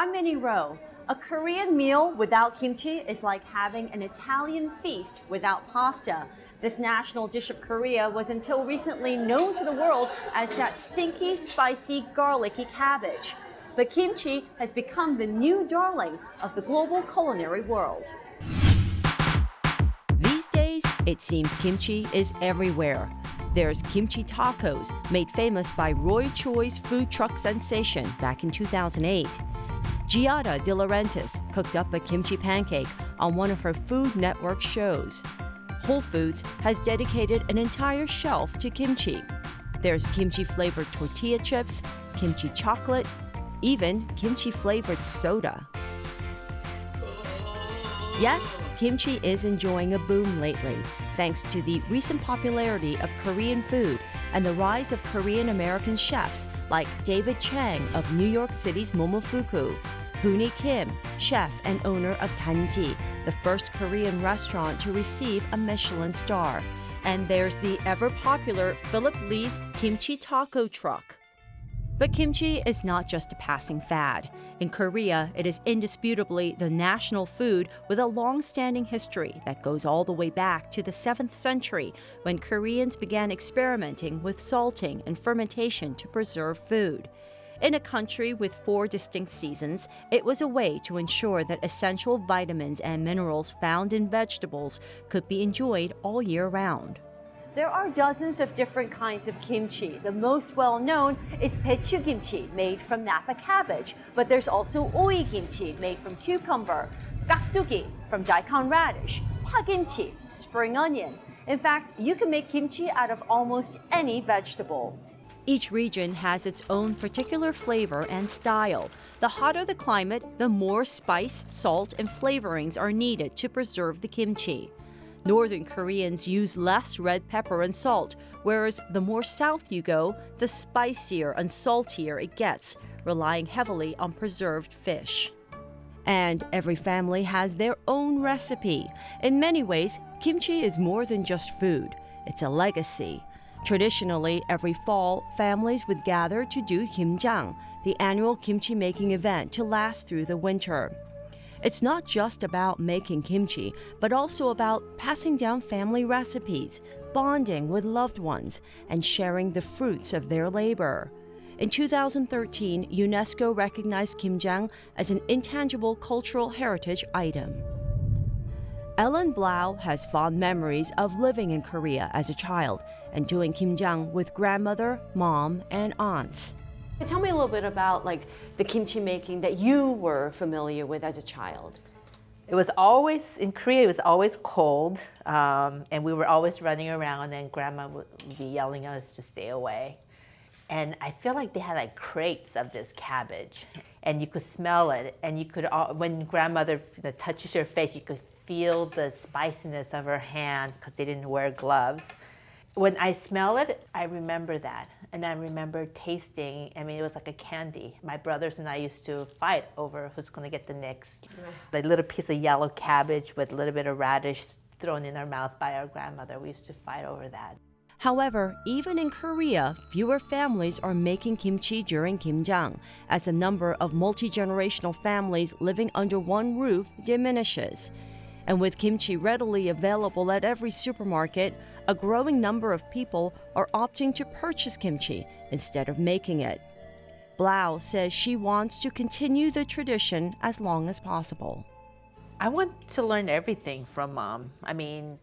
I'm Minnie Roh. A Korean meal without kimchi is like having an Italian feast without pasta. This national dish of Korea was until recently known to the world as that stinky, spicy, garlicky cabbage. But kimchi has become the new darling of the global culinary world. These days, it seems kimchi is everywhere. There's kimchi tacos, made famous by Roy Choi's food truck sensation back in 2008. Giada De Laurentiis cooked up a kimchi pancake on one of her Food Network shows. Whole Foods has dedicated an entire shelf to kimchi. There's kimchi-flavored tortilla chips, kimchi chocolate, even kimchi-flavored soda. Yes, kimchi is enjoying a boom lately, thanks to the recent popularity of Korean food and the rise of Korean-American chefs like David Chang of New York City's Momofuku, Hoonee Kim, chef and owner of Danji, the first Korean restaurant to receive a Michelin star. And there's the ever-popular Philip Lee's kimchi taco truck. But kimchi is not just a passing fad. In Korea, it is indisputably the national food with a long-standing history that goes all the way back to the 7th century when Koreans began experimenting with salting and fermentation to preserve food. In a country with 4 distinct seasons, it was a way to ensure that essential vitamins and minerals found in vegetables could be enjoyed all year round. There are dozens of different kinds of kimchi. The most well-known is pechu kimchi, made from napa cabbage. But there's also oi kimchi, made from cucumber, gakdugi, from daikon radish, pa kimchi, spring onion. In fact, you can make kimchi out of almost any vegetable. Each region has its own particular flavor and style. The hotter the climate, the more spice, salt, and flavorings are needed to preserve the kimchi. Northern Koreans use less red pepper and salt, whereas the more south you go, the spicier and saltier it gets, relying heavily on preserved fish. And every family has their own recipe. In many ways, kimchi is more than just food. It's a legacy. Traditionally, every fall, families would gather to do kimjang, the annual kimchi making event to last through the winter. It's not just about making kimchi, but also about passing down family recipes, bonding with loved ones, and sharing the fruits of their labor. In 2013, UNESCO recognized kimjang as an intangible cultural heritage item. Ellen Blau has fond memories of living in Korea as a child and doing kimjang with grandmother, mom, and aunts. Tell me a little bit about the kimchi making that you were familiar with as a child. It was always, in Korea, it was always cold, and we were always running around, and Grandma would be yelling at us to stay away. And I feel like they had crates of this cabbage, and you could smell it, and you could, when Grandmother touches your face, you could feel the spiciness of her hand because they didn't wear gloves. When I smell it, I remember that. And I remember tasting, it was like a candy. My brothers and I used to fight over who's going to get the next. The little piece of yellow cabbage with a little bit of radish thrown in our mouth by our grandmother. We used to fight over that. However, even in Korea, fewer families are making kimchi during kimjang, as the number of multi-generational families living under one roof diminishes. And with kimchi readily available at every supermarket, a growing number of people are opting to purchase kimchi instead of making it. Blau says she wants to continue the tradition as long as possible. I want to learn everything from Mom.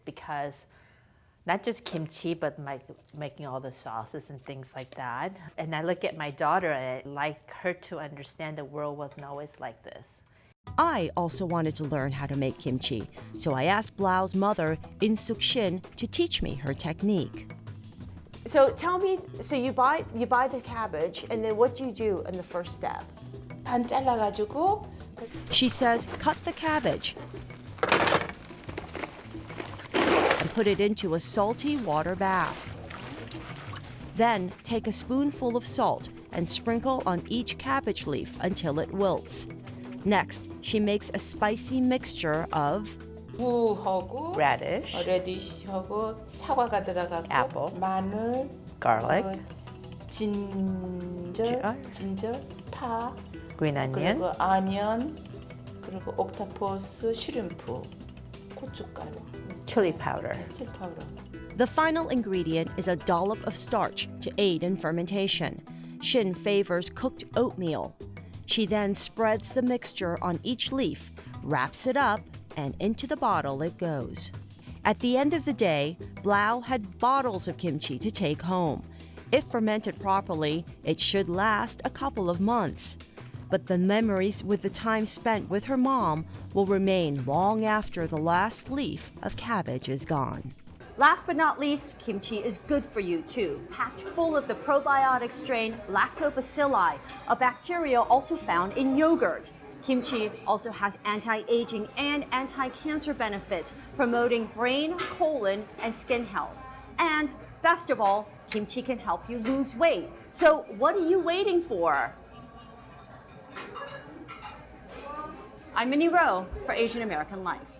Because not just kimchi, but making all the sauces and things like that. And I look at my daughter and I'd like her to understand the world wasn't always like this. I also wanted to learn how to make kimchi, so I asked Blau's mother, In Suk-shin, to teach me her technique. So tell me, you buy the cabbage, and then what do you do in the first step? 반 잘라가지고 She says, cut the cabbage and put it into a salty water bath. Then take a spoonful of salt and sprinkle on each cabbage leaf until it wilts. Next, she makes a spicy mixture of 무하고 Radish, 레디쉬하고 사과가 들어가고 Apple. 마늘, garlic, 진저, 파, green onion, 그리고 아니언, 그리고 옥타포스, 슈림프, 고춧가루, chili powder. 칠리 파우더. The final ingredient is a dollop of starch to aid in fermentation. Shin favors cooked oatmeal. She then spreads the mixture on each leaf, wraps it up, and into the bottle it goes. At the end of the day, Blau had bottles of kimchi to take home. If fermented properly, it should last a couple of months. But the memories with the time spent with her mom will remain long after the last leaf of cabbage is gone. Last but not least, kimchi is good for you too, packed full of the probiotic strain Lactobacilli, a bacteria also found in yogurt. Kimchi also has anti-aging and anti-cancer benefits, promoting brain, colon, and skin health. And best of all, kimchi can help you lose weight. So what are you waiting for? I'm Minnie Roh for Asian American Life.